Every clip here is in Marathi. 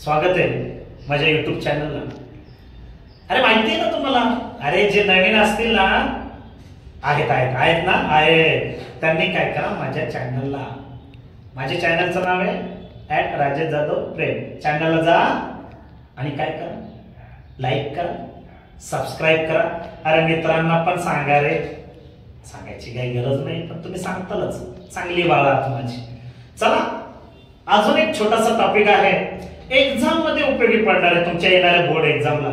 स्वागत आहे माझ्या YouTube चॅनलला। अरे माहिती आहे ना तुम्हाला, अरे जे नवीन असतील ना आहेत ना त्यांनी काय करा, माझ्या चॅनलला, माझ्या चॅनलचं नाव आहे @राजेश जाधव प्रेम। चॅनलला जा आणि काय करा, लाईक करा, सबस्क्राइब करा। अरे मित्रांना पण सांगा रे, सांगायची काही गरज नाही पण तुम्ही सांगतालच, चांगली बाळा आहात माझी। चला अजून एक छोटासा टॉपिक आहे, एक्झाम मध्ये उपयोगी पडणार आहे तुमच्या येणाऱ्या बोर्ड एक्झामला।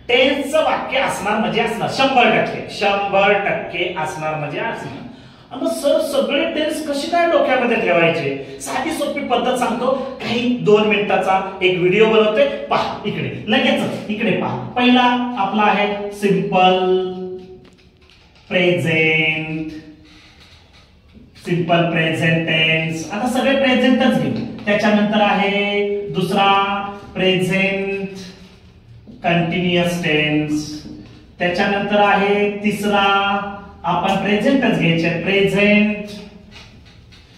टेन्सचं वाक्य असणार म्हणजे असणार 100% असणार म्हणजे असणार। मग सर सगळे टेन्स कशी काय डोक्यामध्ये ठेवायचे? साधी सोपी पद्धत सांगतो, काही 2 मिनिटाचा एक व्हिडिओ बनवतोय, पहा इकडे, लगेच इकडे पहा। पहिला आपला आहे simple present, simple present tense. आता सगळे प्रेझेंटच घेऊ। त्याच्यानंतर आहे दुसरा प्रेझेंट कंटिन्युअस टेन्स। त्याच्यानंतर आहे तिसरा, आपण प्रेझेंटच घ्यायचे, प्रेझेंट।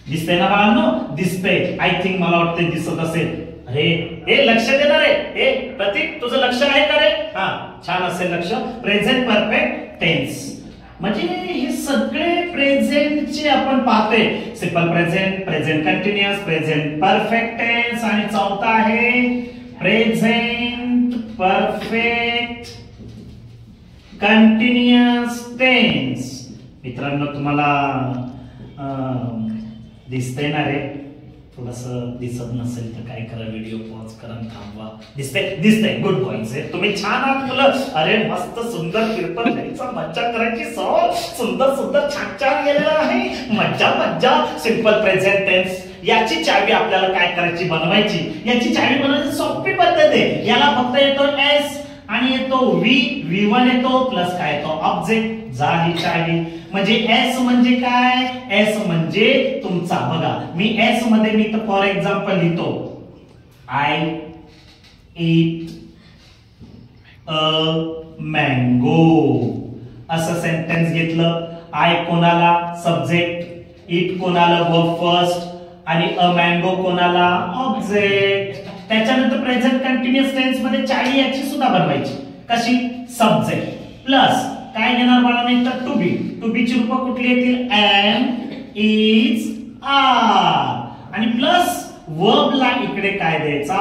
दिसतंय ना बाळांनो? दिसतंय, आय थिंक, मला वाटतं दिसत असेल। अरे हे लक्ष देणार आहे, हे प्रतीक तुझं लक्ष आहे का रे? हा, छान असेल लक्ष। प्रेझेंट परफेक्ट टेन्स म्हणजे हे सगळे प्रेझेंटचे आपण पाहतोय, simple present, present continuous, present perfect tense आणि चौथा आहे प्रेझेंट परफेक्ट कंटिन्युअस टेन्स। मित्रांनो तुम्हाला दिसतंय ना रे? थोडंसं दिसत नसेल तर काय करा, व्हिडिओ पॉज करा, थांबवा। दिसतंय, गुड बॉईज आहे तुम्ही, छान आहात मुलं। अरे मस्त सुंदर पेपर द्यायचा, मज्जा करायची, सुंदर सुंदर छान छान गेलेला आहे, मज्जा। सिंपल प्रेझेंट टेन्स याची चावी आपल्याला काय करायची, बनवायची। याची चावी बनवायची सोपी पद्धत आहे। याला फक्त येतो एस आणि येतो V1 येतो प्लस काय येतो ऑब्जेक्ट। झाली चावी। म्हणजे एस म्हणजे काय? एस म्हणजे तुमचा, बघा मी एस मध्ये मी तर फॉर एक्झाम्पल लिहितो, आय ईट अ मँगो, असं सेंटेन्स घेतलं। आय कोणाला? सब्जेक्ट, ईट कोणाला? वर्ब फर्स्ट, आणि अ मँगो कोणाला? ऑब्जेक्ट। त्याच्यानंतर प्रेझेंट कंटिन्युअस टेन्स मध्ये चावी याची सुद्धा बनवायची, कशी? सब्जेक्ट प्लस काय घेणार बाळांनो, तर टू बी ची रूप कुठली येतील? एम, इज, आर, आणि प्लस वर्ब ला इकडे काय द्यायचा?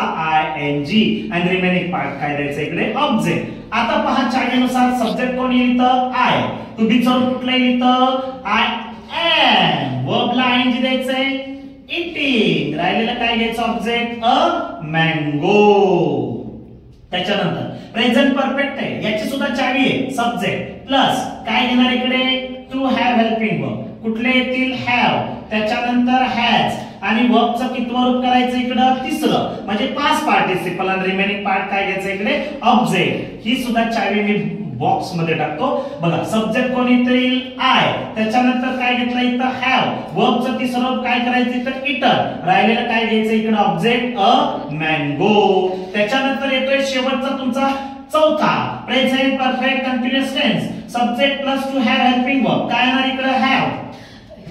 ING, आणि रिमेनिंग पार्ट काय द्यायचा इकडे? ऑब्जेक्ट। आता पहा चावीनुसार सब्जेक्ट कोण येईल तर आय, टू बी चं रूप कुठलं येईल तर आय एम, वर्ब ला ING द्यायचंय, इटिंग, राहिलेलं काय घ्यायचं ऑब्जेक्ट? A mango. त्याच्यानंतर प्रेझेंट परफेक्ट आहे, याची सुद्धा चावी आहे, सब्जेक्ट प्लस काय घेणार इकडे? टू हॅव हेल्पिंग वर्ब, कुठले येतील? हॅव, त्याच्यानंतर हॅज, आणि वर्बचं कितवं रूप करायचं इकडं? तिसरं, म्हणजे पास्ट पार्टिसिपल, आणि रिमेनिंग पार्ट काय घ्यायचं इकडे? ऑब्जेक्ट। ही सुद्धा चावी मी बॉक्स मध्ये टाकतो, बघा सब्जेक्ट कोण येईल? आय, त्याच्यानंतर काय घेतलं इथं? हॅव, वर्बचं तिसरं रूप काय करायचं इथं? इटर, राहिलेलं काय घ्यायचं इकडे? Object a mango. त्याच्यानंतर येतोय शेवटचा तुमचा चौथा, present perfect continuous tense, subject plus to have helping verb, काय येणार इकडे? हॅव,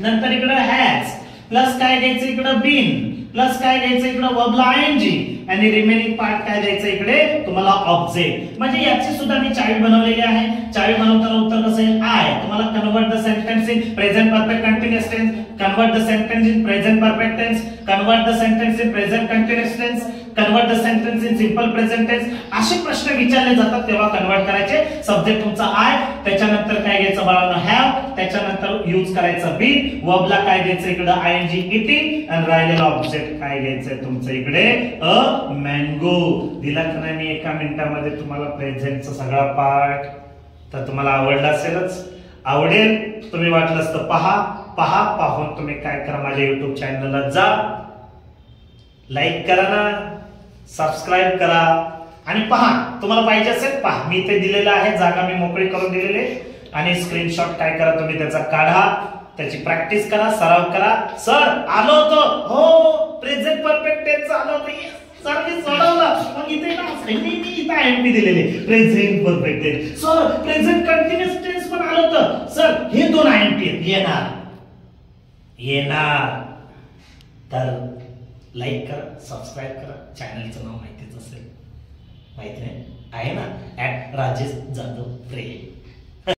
नंतर इकडे हॅज, प्लस काय घ्यायचं इकडे? बीन, प्लस काय घ्यायचं इकडे? वर्बला ING, आणि रिमेनिंग पार्ट काय द्यायचं इकडे तुम्हाला? ऑब्जेक्ट। म्हणजे याची सुद्धा मी चावी बनवलेली आहे। चावी बनवताना उत्तर कसं येईल? आय, तुम्हाला convert the sentence in present perfect continuous tense, convert the sentence in present perfect tense, convert the sentence in present continuous tense, convert the sentence in simple present tense, असे प्रश्न विचारले जातात तेव्हा कन्वर्ट करायचे। सब्जेक्ट तुमचा आय, त्याच्यानंतर काय घ्यायचं बाळांनो? हॅव, त्याच्यानंतर यूज करायचं बीन, वर्बला काय द्यायचं इकडे? ING, इटिंग, आणि राहिलेलं ऑब्जेक्ट काय घ्यायचंय तुमचं इकडे? A mango. दिला का नाही मी एका मिनिटामध्ये तुम्हाला प्रेझेंटचा सगळा पार्ट? तर तुम्हाला आवडला असेलच, आवडेल तुम्ही वाटलंच तर पाहून तुम्ही काय करा, माझ्या YouTube चॅनलला जा, लाईक करा ना, सबस्क्राइब करा, आणि पहा तुम्हाला पाहिजे असेल पहा, मी इथे दिलेलं आहे, जागा मी मोकळी करून दिलेली, आणि स्क्रीनशॉट काय करा तुम्ही त्याचा काढा, त्याची प्रॅक्टिस करा, सराव करा। सर आलो होतो, हो प्रेझेंट परफेक्ट टेन्स आलो होतो, सर मी सोडवलं, मग इथे ना इथे IMP दिलेले present perfect tense. Sir present continuous tense पण आलं होतं, सर हे 2 IMP येणार। तर लाईक करा, सबस्क्राईब करा. चॅनलचं नाव माहितीच असेल, माहिती नाही आहे ना, @राजेश जाधव प्रेम.